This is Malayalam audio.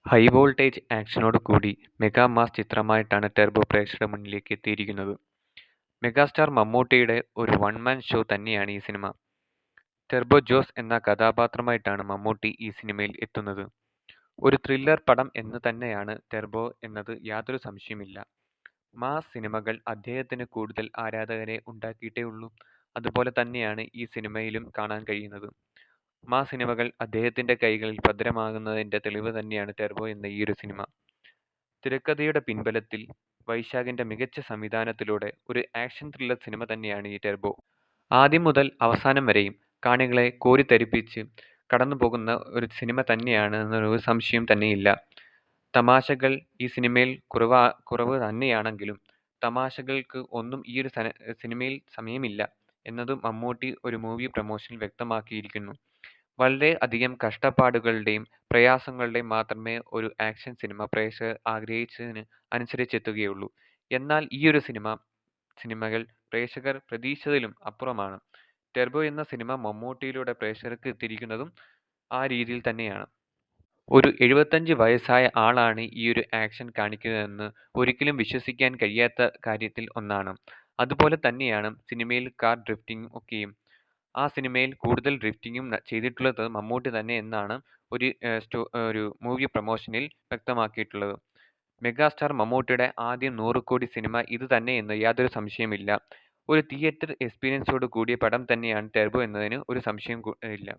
ഹൈ വോൾട്ടേജ് ആക്ഷനോട് കൂടി മെഗാ മാസ് ചിത്രമായിട്ടാണ് ടെർബോ പ്രേക്ഷകരുടെ മുന്നിലേക്ക് എത്തിയിരിക്കുന്നത്. മെഗാസ്റ്റാർ മമ്മൂട്ടിയുടെ ഒരു വൺ മാൻ ഷോ തന്നെയാണ് ഈ സിനിമ. ടെർബോ ജോസ് എന്ന കഥാപാത്രമായിട്ടാണ് മമ്മൂട്ടി ഈ സിനിമയിൽ എത്തുന്നത്. ഒരു ത്രില്ലർ പടം എന്ന് തന്നെയാണ് ടെർബോ എന്നത് യാതൊരു സംശയമില്ല. മാസ് സിനിമകൾ അദ്ദേഹത്തിന് കൂടുതൽ ആരാധകരെ ഉണ്ടാക്കിയിട്ടേ ഉള്ളൂ. അതുപോലെ തന്നെയാണ് ഈ സിനിമയിലും കാണാൻ കഴിയുന്നത്. മാസ് സിനിമകൾ അദ്ദേഹത്തിന്റെ കൈകളിൽ ഭദ്രമാകുന്നതിന്റെ തെളിവ് തന്നെയാണ് ടെർബോ എന്ന ഈയൊരു സിനിമ. തിരക്കഥയുടെ പിൻബലത്തിൽ വൈശാഖിന്റെ മികച്ച സംവിധാനത്തിലൂടെ ഒരു ആക്ഷൻ ത്രില്ലർ സിനിമ തന്നെയാണ് ഈ ടെർബോ. ആദ്യം മുതൽ അവസാനം വരെയും കാണികളെ കോരിത്തരിപ്പിച്ച് കടന്നുപോകുന്ന ഒരു സിനിമ തന്നെയാണ് എന്നൊരു സംശയം തന്നെയില്ല. തമാശകൾ ഈ സിനിമയിൽ കുറവ് തന്നെയാണെങ്കിലും തമാശകൾക്ക് ഒന്നും ഈയൊരു സിനിമയിൽ സമയമില്ല എന്നതും മമ്മൂട്ടി ഒരു മൂവി പ്രൊമോഷനിൽ വ്യക്തമാക്കിയിരിക്കുന്നു. വളരെ അധികം കഷ്ടപ്പാടുകളുടെയും പ്രയാസങ്ങളുടെയും മാത്രമേ ഒരു ആക്ഷൻ സിനിമ പ്രേക്ഷകർ ആഗ്രഹിച്ചതിന് അനുസരിച്ചെത്തുകയുള്ളൂ. എന്നാൽ ഈയൊരു സിനിമകൾ പ്രേക്ഷകർ പ്രതീക്ഷിച്ചതിലും അപ്പുറമാണ്. ടെർബോ എന്ന സിനിമ മമ്മൂട്ടിയിലൂടെ പ്രേക്ഷകർക്ക് എത്തിയിരിക്കുന്നതും ആ രീതിയിൽ തന്നെയാണ്. ഒരു 75 വയസ്സായ ആളാണ് ഈയൊരു ആക്ഷൻ കാണിക്കുന്നതെന്ന് ഒരിക്കലും വിശ്വസിക്കാൻ കഴിയാത്ത കാര്യത്തിൽ ഒന്നാണ്. അതുപോലെ തന്നെയാണ് സിനിമയിൽ കാർ ഡ്രിഫ്റ്റിംഗ് ഒക്കെയും. ആ സിനിമയിൽ കൂടുതൽ ഡ്രിഫ്റ്റിംഗും ചെയ്തിട്ടുള്ളത് മമ്മൂട്ടി തന്നെ എന്നാണ് ഒരു മൂവി പ്രൊമോഷനിൽ വ്യക്തമാക്കിയിട്ടുള്ളത്. മെഗാസ്റ്റാർ മമ്മൂട്ടിയുടെ ആദ്യ 100 കോടി സിനിമ ഇത് തന്നെയെന്ന് യാതൊരു സംശയമില്ല. ഒരു തിയേറ്റർ എക്സ്പീരിയൻസോട് കൂടിയ പടം തന്നെയാണ് ടെർബോ എന്നതിന് ഒരു സംശയം ഇല്ല.